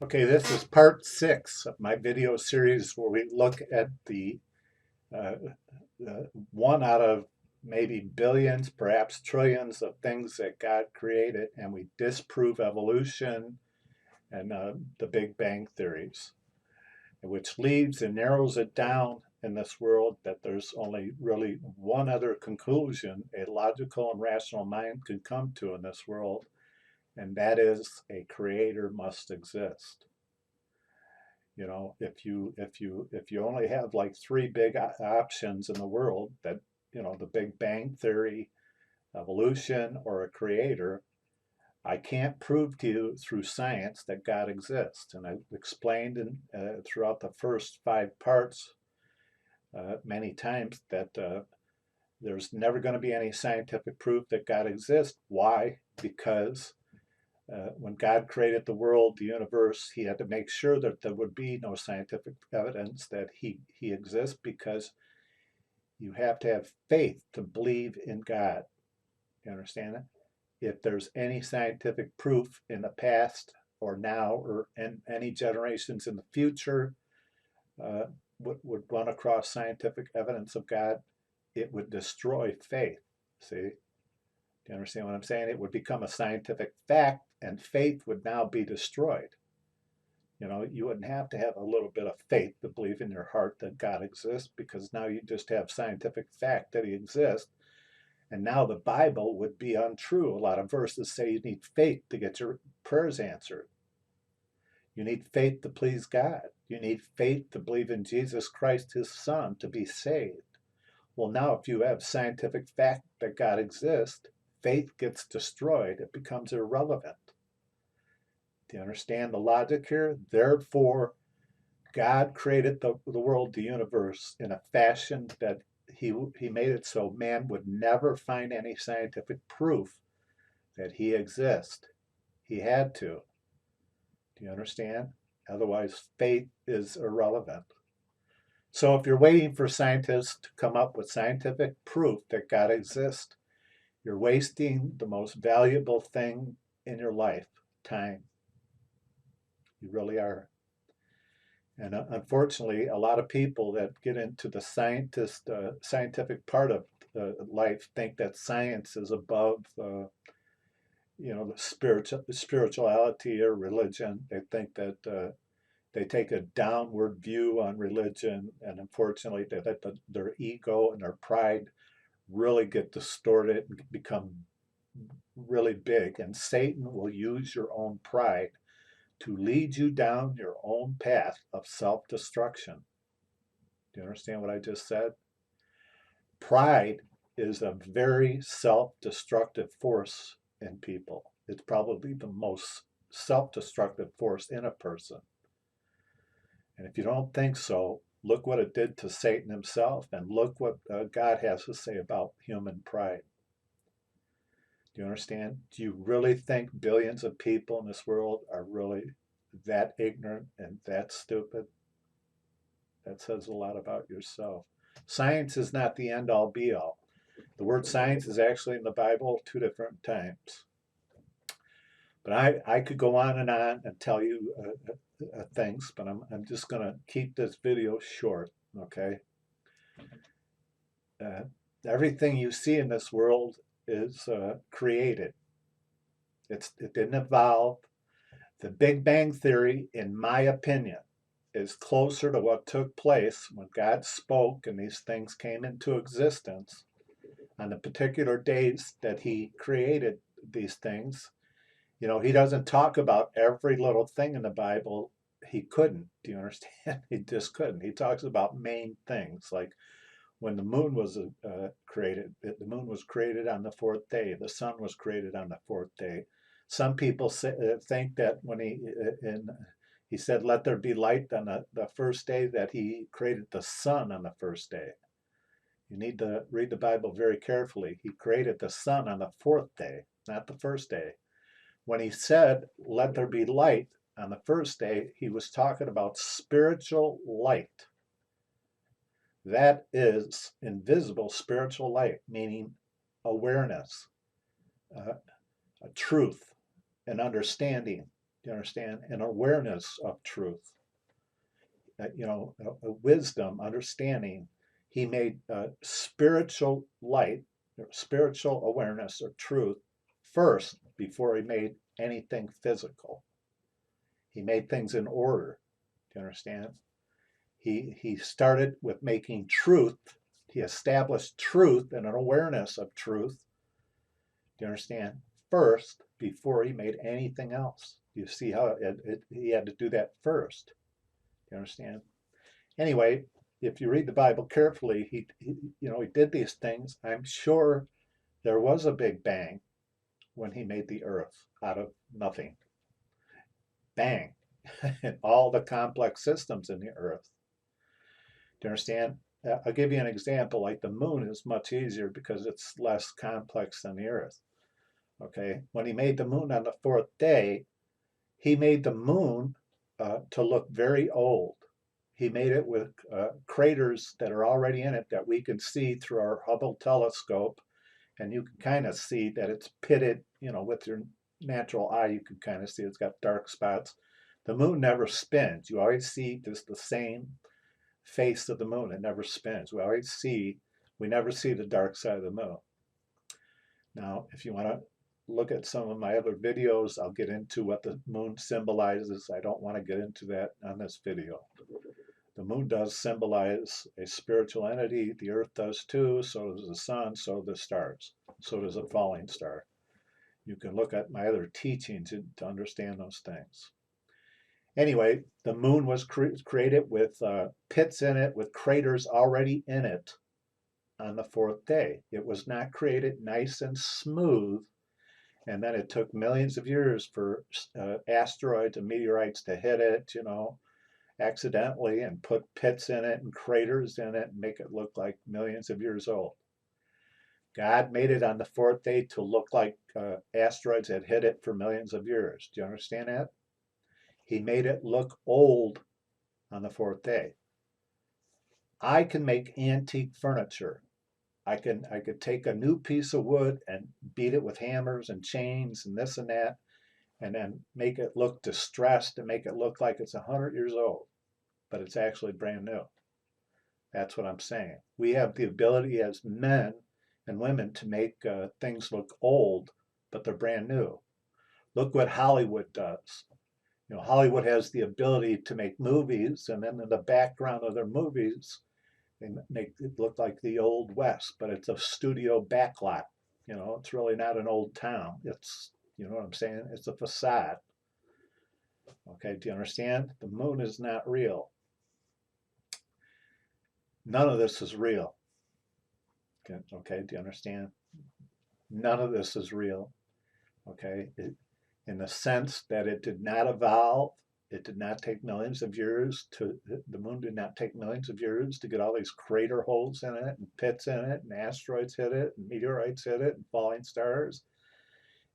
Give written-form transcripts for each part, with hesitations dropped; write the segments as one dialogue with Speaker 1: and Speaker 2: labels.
Speaker 1: Okay, this is part 6 of my video series where we look at uh, the one out of maybe billions, perhaps trillions of things that God created, and we disprove evolution and the Big Bang theories, which leaves and narrows it down in this world that there's only really one other conclusion a logical and rational mind can come to in this world, and that is a creator must exist. You know, if you only have like three big options in the world, that, you know, the Big Bang theory, evolution, or a creator, I can't prove to you through science that God exists. And I've explained throughout the first 5 parts many times that there's never going to be any scientific proof that God exists. Why? Because when God created the world, the universe, he had to make sure that there would be no scientific evidence that he exists, because you have to have faith to believe in God. You understand it? If there's any scientific proof in the past or now or in any generations in the future uh, would run across scientific evidence of God, it would destroy faith. See? Do you understand what I'm saying? It would become a scientific fact, and faith would now be destroyed. You know, you wouldn't have to have a little bit of faith to believe in your heart that God exists, because now you just have scientific fact that he exists. And now the Bible would be untrue. A lot of verses say you need faith to get your prayers answered. You need faith to please God. You need faith to believe in Jesus Christ, his son, to be saved. Well, now if you have scientific fact that God exists, faith gets destroyed. It becomes irrelevant. Do you understand the logic here? Therefore, God created the world, the universe, in a fashion that he made it so man would never find any scientific proof that he exists. He had to. Do you understand? Otherwise, faith is irrelevant. So if you're waiting for scientists to come up with scientific proof that God exists, you're wasting the most valuable thing in your life, time. You really are. And unfortunately, a lot of people that get into the scientific part of life think that science is above, the spirituality or religion. They think that they take a downward view on religion, and unfortunately, their ego and their pride really get distorted and become really big. And Satan will use your own pride to lead you down your own path of self destruction. Do you understand what I just said? Pride is a very self destructive force in people. It's probably the most self destructive force in a person. And if you don't think so, look what it did to Satan himself, and look what God has to say about human pride. Do you understand? Do you really think billions of people in this world are really that ignorant and that stupid? That says a lot about yourself. Science is not the end all be all. The word science is actually in the Bible 2 different times. But I could go on and tell you things, but I'm just going to keep this video short, okay? Uh, Everything you see in this world is created. It didn't evolve. The Big Bang Theory, in my opinion, is closer to what took place when God spoke and these things came into existence on the particular days that he created these things. You know, he doesn't talk about every little thing in the Bible. He couldn't. Do you understand? He just couldn't. He talks about main things, like when the moon was created. The moon was created on the fourth day. The sun was created on the fourth day. Some people think that when he said, "Let there be light" on the first day, that he created the sun on the first day. You need to read the Bible very carefully. He created the sun on the fourth day, not the first day. When he said, "Let there be light" on the first day, he was talking about spiritual light. That is invisible spiritual light, meaning awareness, a truth, and understanding. you understand? An awareness of truth, a wisdom, understanding. He made spiritual light, spiritual awareness or truth first before he made anything physical. He made things in order. Do you understand? He started with making truth. He established truth and an awareness of truth. Do you understand? First, before he made anything else. You see how he had to do that first. Do you understand? Anyway, if you read the Bible carefully, he did these things. I'm sure there was a big bang when he made the earth out of nothing. Bang. And all the complex systems in the earth. Do you understand? I'll give you an example. Like the moon is much easier because it's less complex than the earth. Okay. When he made the moon on the fourth day, he made the moon to look very old. He made it with craters that are already in it that we can see through our Hubble telescope. And you can kind of see that it's pitted, with your natural eye, you can kind of see it's got dark spots. The moon never spins. You always see just the same face of the moon. It never spins. We never see the dark side of the moon. Now, if you want to look at some of my other videos, I'll get into what the moon symbolizes. I don't want to get into that on this video. The moon does symbolize a spiritual entity. The earth does too. So does the sun. So do the stars. So does a falling star. You can look at my other teachings to understand those things. Anyway, the moon was created with pits in it, with craters already in it on the fourth day. It was not created nice and smooth, and then it took millions of years for asteroids and meteorites to hit it, accidentally, and put pits in it and craters in it and make it look like millions of years old. God made it on the fourth day to look like asteroids had hit it for millions of years. Do you understand that? He made it look old on the fourth day. I can make antique furniture. I could take a new piece of wood and beat it with hammers and chains and this and that, and then make it look distressed and make it look like it's 100 years old, but it's actually brand new. That's what I'm saying. We have the ability as men and women to make things look old, but they're brand new. Look what Hollywood does. Hollywood has the ability to make movies, and then in the background of their movies, they make it look like the Old West, but it's a studio backlot. It's really not an old town. It's, what I'm saying? It's a facade. Okay, do you understand? The moon is not real. None of this is real. Okay, do you understand? None of this is real. Okay, in the sense that it did not evolve. It did not take millions of years the moon did not take millions of years to get all these crater holes in it and pits in it and asteroids hit it and meteorites hit it and falling stars.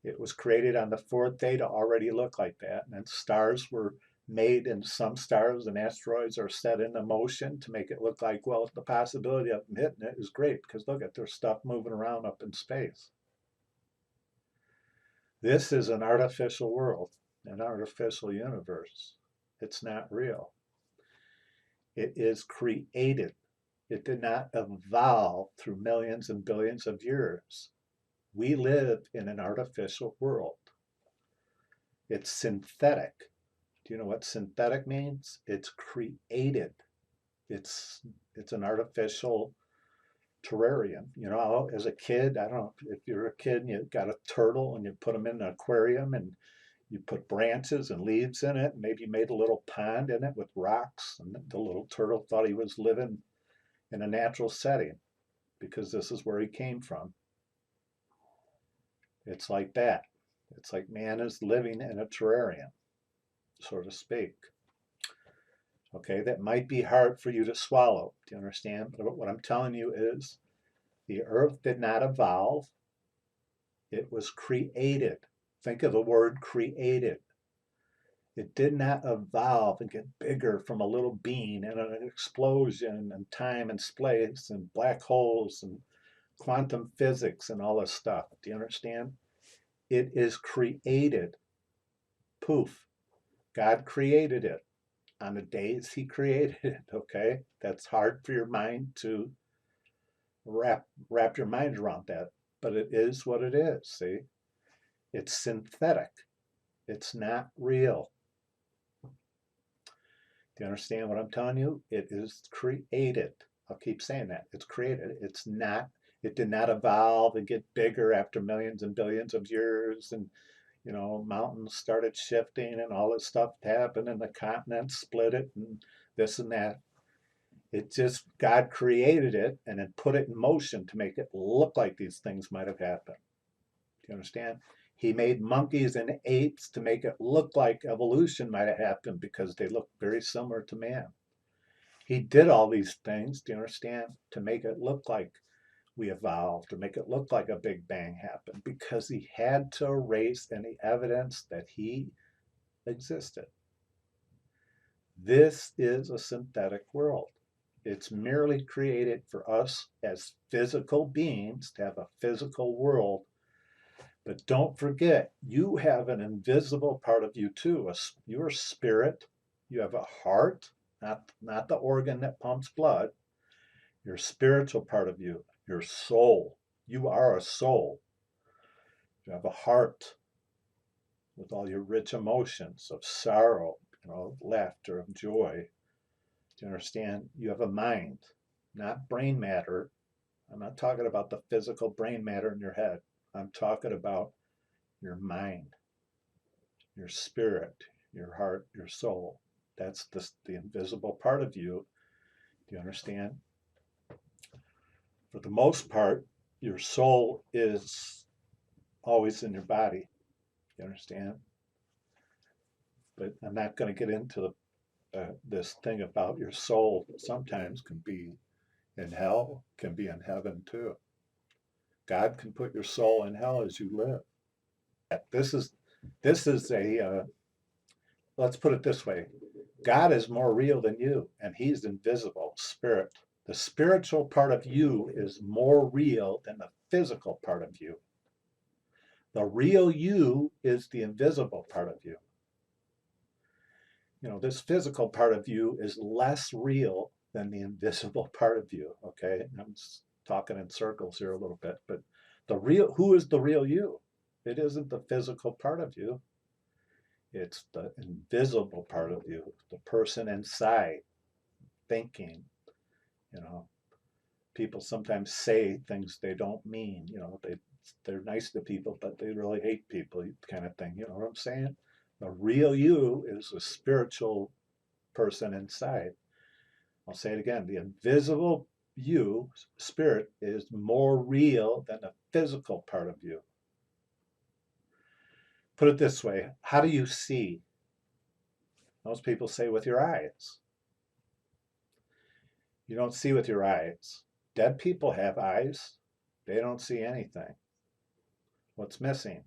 Speaker 1: It was created on the fourth day to already look like that. And then stars were made, and some stars and asteroids are set into motion to make it look like, well, the possibility of them hitting it is great because look at their stuff moving around up in space. This is an artificial world, an artificial universe. It's not real. It is created. It did not evolve through millions and billions of years. We live in an artificial world. It's synthetic. Do you know what synthetic means? It's created. It's an artificial terrarium. As a kid, I don't know if you're a kid and you got a turtle and you put them in an aquarium and you put branches and leaves in it, and maybe you made a little pond in it with rocks, and the little turtle thought he was living in a natural setting because this is where he came from. It's like that. It's like man is living in a terrarium, so to speak. Okay, that might be hard for you to swallow. Do you understand? But what I'm telling you is the earth did not evolve. It was created. Think of the word created. It did not evolve and get bigger from a little bean and an explosion and time and space and black holes and quantum physics and all this stuff. Do you understand? It is created. Poof. God created it on the days he created it, okay? That's hard for your mind to wrap your mind around that, but it is what it is, see? It's synthetic. It's not real. Do you understand what I'm telling you? It is created. I'll keep saying that. It's created. It's not, it did not evolve and get bigger after millions and billions of years, and mountains started shifting and all this stuff happened and the continents split it and this and that. It just, God created it and then put it in motion to make it look like these things might have happened. Do you understand? He made monkeys and apes to make it look like evolution might have happened because they look very similar to man. He did all these things, do you understand, to make it look like we evolved, to make it look like a big bang happened, because he had to erase any evidence that he existed. This is a synthetic world. It's merely created for us as physical beings to have a physical world. But don't forget, you have an invisible part of you too. Your spirit, you have a heart, not the organ that pumps blood. Your spiritual part of you, your soul. You are a soul. You have a heart with all your rich emotions of sorrow, laughter, of joy. Do you understand? You have a mind, not brain matter. I'm not talking about the physical brain matter in your head. I'm talking about your mind, your spirit, your heart, your soul. That's the invisible part of you. Do you understand? For the most part, your soul is always in your body. You understand? But I'm not going to get into this thing about your soul. Sometimes can be in hell, can be in heaven too. God can put your soul in hell as you live. This is a let's put it this way. God is more real than you, and he's invisible, spirit. The spiritual part of you is more real than the physical part of you. The real you is the invisible part of you. This physical part of you is less real than the invisible part of you, okay? I'm talking in circles here a little bit, but who is the real you? It isn't the physical part of you. It's the invisible part of you, the person inside, thinking. People sometimes say things they don't mean. They're nice to people, but they really hate people, kind of thing. You know what I'm saying? The real you is a spiritual person inside. I'll say it again. The invisible you, spirit, is more real than the physical part of you. Put it this way. How do you see? Most people say with your eyes. You don't see with your eyes. Dead people have eyes. They don't see anything. What's missing?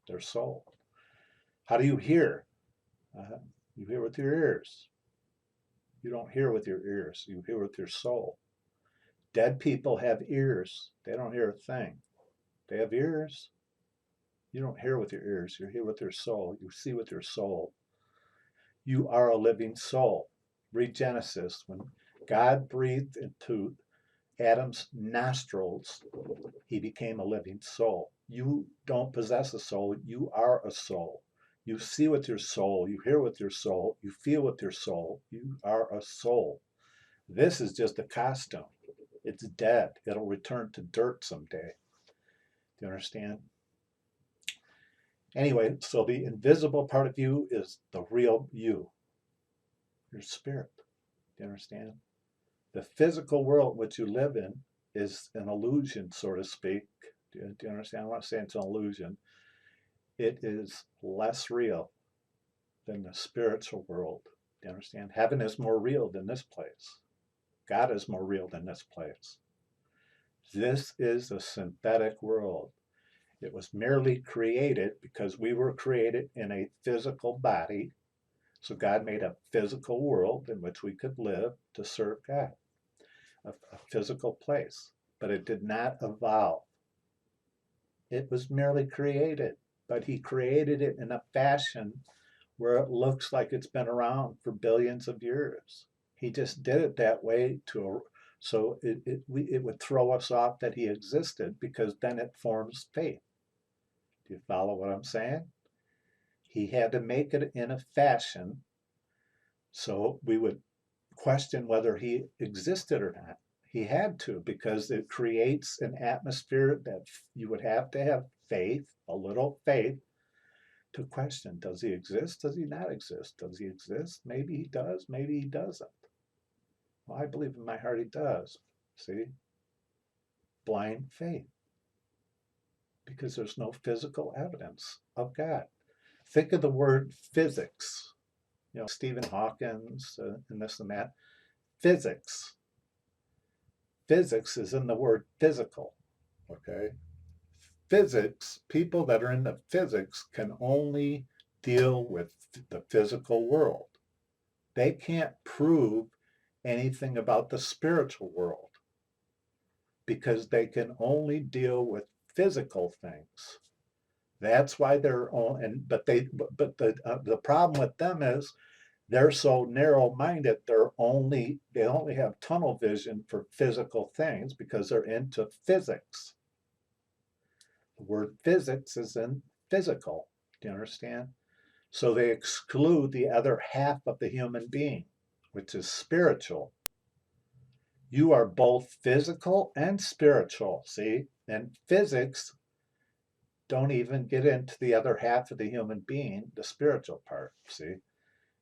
Speaker 1: Their soul. How do you hear? You hear with your ears. You don't hear with your ears. You hear with your soul. Dead people have ears. They don't hear a thing. They have ears. You don't hear with your ears. You hear with your soul. You see with your soul. You are a living soul. Read Genesis. When God breathed into Adam's nostrils, he became a living soul. You don't possess a soul. You are a soul. You see with your soul. You hear with your soul. You feel with your soul. You are a soul. This is just a costume. It's dead. It'll return to dirt someday. Do you understand? Anyway, so the invisible part of you is the real you, your spirit. Do you understand? The physical world which you live in is an illusion, so to speak. Do you understand? I'm not saying it's an illusion. It is less real than the spiritual world. Do you understand? Heaven is more real than this place. God is more real than this place. This is a synthetic world. It was merely created because we were created in a physical body. So God made a physical world in which we could live to serve God, a physical place. But it did not evolve. It was merely created, but he created it in a fashion where it looks like it's been around for billions of years. He just did it that way so it would throw us off that he existed, because then it forms faith. Do you follow what I'm saying? He had to make it in a fashion so we would question whether he existed or not. He had to, because it creates an atmosphere that you would have to have faith, a little faith, to question, does he exist? Does he not exist? Does he exist? Maybe he does, maybe he doesn't. Well, I believe in my heart he does. See? Blind faith. Because there's no physical evidence of God. Think of the word physics. Stephen Hawkins and this and that. Physics. Physics is in the word physical. Okay? Physics, people that are into physics can only deal with the physical world. They can't prove anything about the spiritual world, because they can only deal with physical things. That's why they're on, but the problem with them is they're so narrow-minded. They only have tunnel vision for physical things because they're into physics. The word physics is in physical. Do you understand? So they exclude the other half of the human being, which is spiritual. You are both physical and spiritual, see? And physics don't even get into the other half of the human being, the spiritual part, see?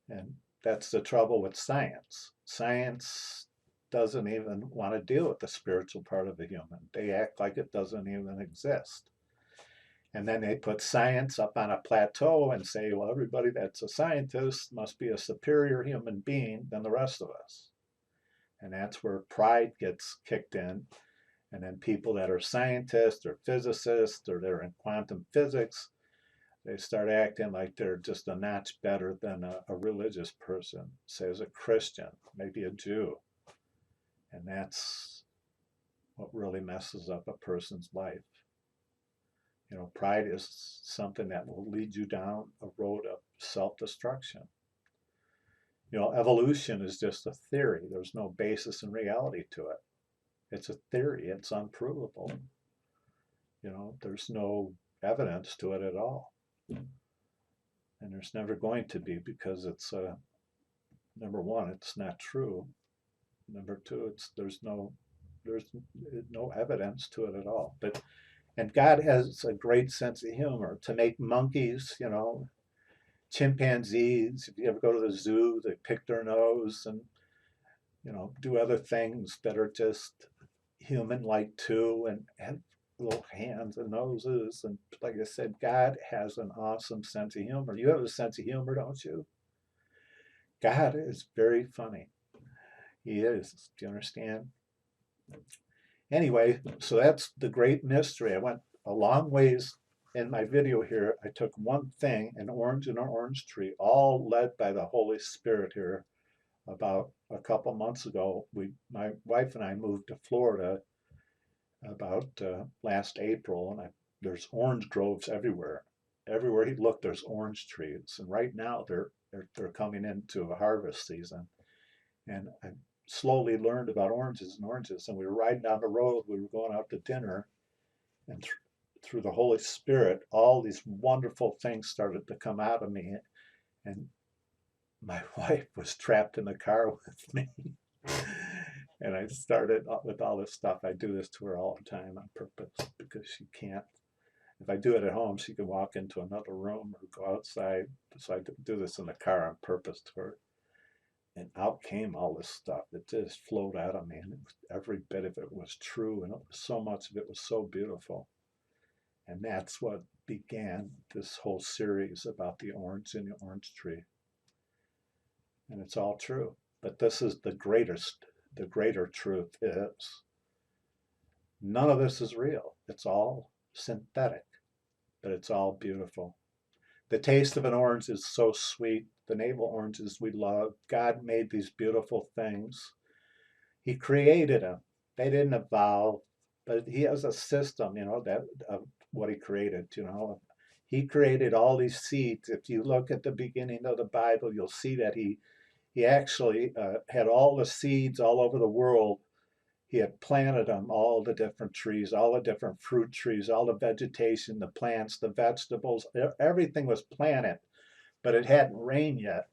Speaker 1: And that's the trouble with science. Science doesn't even want to deal with the spiritual part of the human. They act like it doesn't even exist. And then they put science up on a plateau and say, well, everybody that's a scientist must be a superior human being than the rest of us. And that's where pride gets kicked in. And then people that are scientists or physicists or they're in quantum physics, they start acting like they're just a notch better than a religious person, say as a Christian, maybe a Jew. And that's what really messes up a person's life. Pride is something that will lead you down a road of self-destruction. Evolution is just a theory. There's no basis in reality to it. It's a theory. It's unprovable. There's no evidence to it at all. And there's never going to be, because it's, number one, it's not true. Number two, there's no evidence to it at all. And God has a great sense of humor. To make monkeys, chimpanzees, if you ever go to the zoo, they pick their nose and, do other things that are just human-like too, and have little hands and noses. And like I said, God has an awesome sense of humor. You have a sense of humor, don't you? God is very funny. He is. Do you understand? Anyway, so that's the great mystery. I went a long ways in my video here. I took one thing, an orange and an orange tree, all led by the Holy Spirit here. About a couple months ago, my wife and I moved to Florida about last April, and there's orange groves everywhere. Everywhere you look, there's orange trees, and right now they're coming into a harvest season. And I slowly learned about oranges, and we were riding down the road. We were going out to dinner, and through the Holy Spirit, all these wonderful things started to come out of me, and my wife was trapped in the car with me. And I started with all this stuff. I do this to her all the time on purpose, because she can't. If I do it at home, she can walk into another room or go outside. So I do this in the car on purpose to her. And out came all this stuff. It just flowed out of me, and every bit of it was true, and so much of it was so beautiful. And that's what began this whole series about the orange and the orange tree. And it's all true. But this is the greater truth is, none of this is real. It's all synthetic, but it's all beautiful. The taste of an orange is so sweet. The navel oranges we love. God made these beautiful things. He created them. They didn't evolve, but he has a system, that of what he created, He created all these seeds. If you look at the beginning of the Bible, you'll see that he actually had all the seeds all over the world. He had planted them, all the different trees, all the different fruit trees, all the vegetation, the plants, the vegetables, everything was planted, but it hadn't rained yet.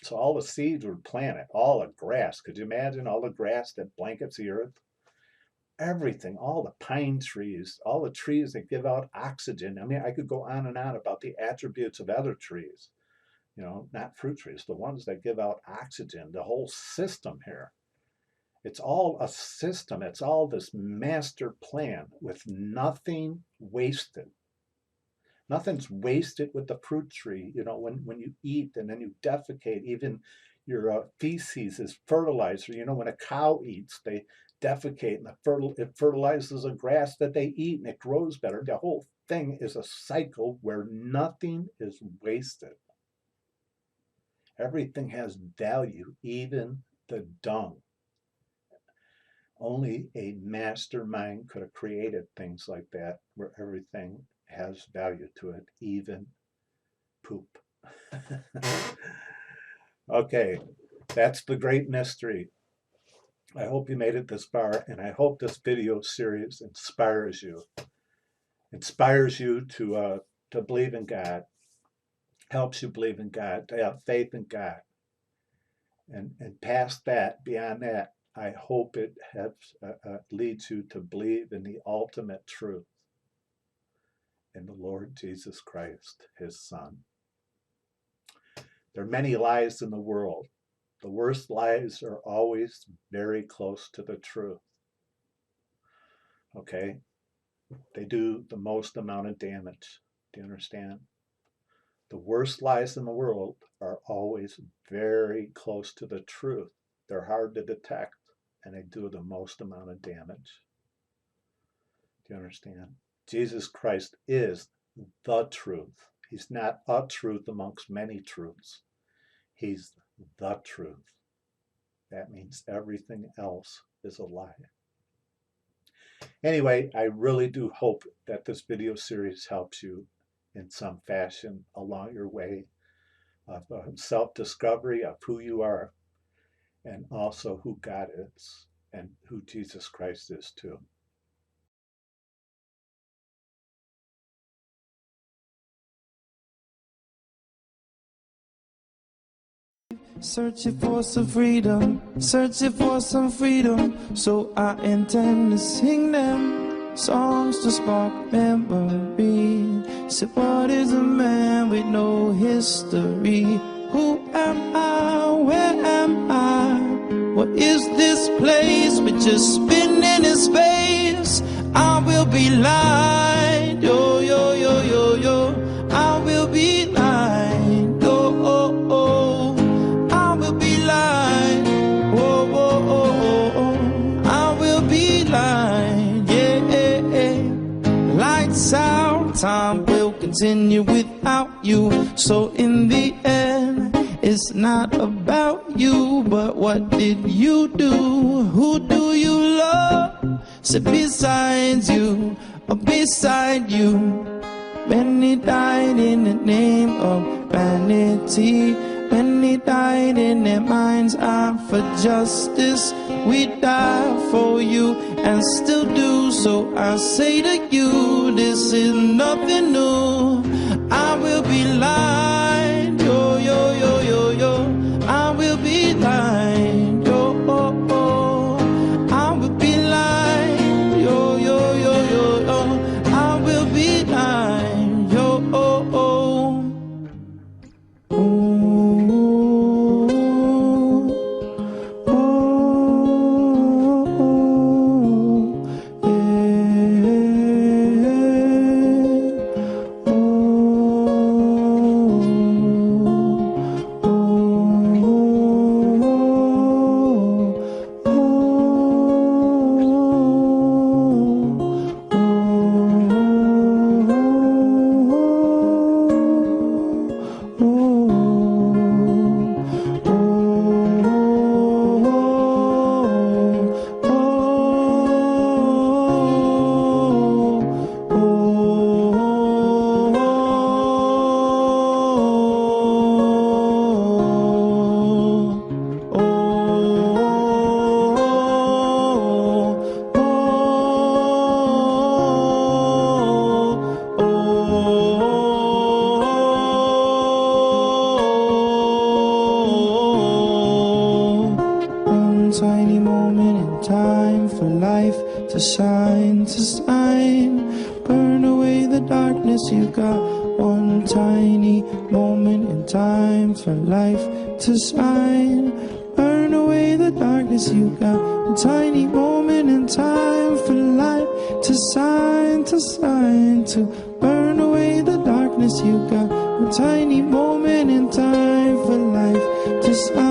Speaker 1: So all the seeds were planted, all the grass. Could you imagine all the grass that blankets the earth? Everything, all the pine trees, all the trees that give out oxygen. I mean, I could go on and on about the attributes of other trees, you know, not fruit trees, the ones that give out oxygen, the whole system here. It's all a system. It's all this master plan with nothing wasted. Nothing's wasted with the fruit tree. You know, when you eat and then you defecate, even your feces is fertilizer. You know, when a cow eats, they defecate and it fertilizes the grass that they eat and it grows better. The whole thing is a cycle where nothing is wasted. Everything has value, even the dung. Only a mastermind could have created things like that, where everything has value to it, even poop. Okay, that's the great mystery. I hope you made it this far, and I hope this video series inspires you to believe in God, helps you believe in God, to have faith in God. And past that, beyond that, I hope it helps leads you to believe in the ultimate truth, in the Lord Jesus Christ, his Son. There are many lies in the world. The worst lies are always very close to the truth. Okay? They do the most amount of damage. Do you understand? The worst lies in the world are always very close to the truth. They're hard to detect, and they do the most amount of damage. Do you understand? Jesus Christ is the truth. He's not a truth amongst many truths. He's the truth. That means everything else is a lie. Anyway, I really do hope that this video series helps you in some fashion along your way of self-discovery of who you are, and also who God is and who Jesus Christ is too.
Speaker 2: Searching for some freedom, searching for some freedom. So I intend to sing them songs to spark memory. So what is a man with no history? Who am I? Where am I? What is this place? We're just spinning in space. I will be light, yo, yo, yo, yo, yo. I will be light, yo, oh, oh. I will be light, oh, oh, oh, oh. I will be light, yeah. Lights out, time will continue without you. So in the end, it's not about you, but what did you do? Who do you love? Sit beside you, or beside you. Many died in the name of vanity. Many died in their mind's eye for justice. We died for you and still do. So I say to you, this is nothing new. I will be light, yo, yo, yo, yo, yo. I will be light, yo, oh, oh. I will be light, yo, yo, yo, yo, yo. I will be light, yo, oh, oh. to shine, to shine. Burn away the darkness, you got one tiny moment in time for life to shine. Burn away the darkness, you got a tiny moment in time for life to shine, to shine. To burn away the darkness, you got a tiny moment in time for life to shine.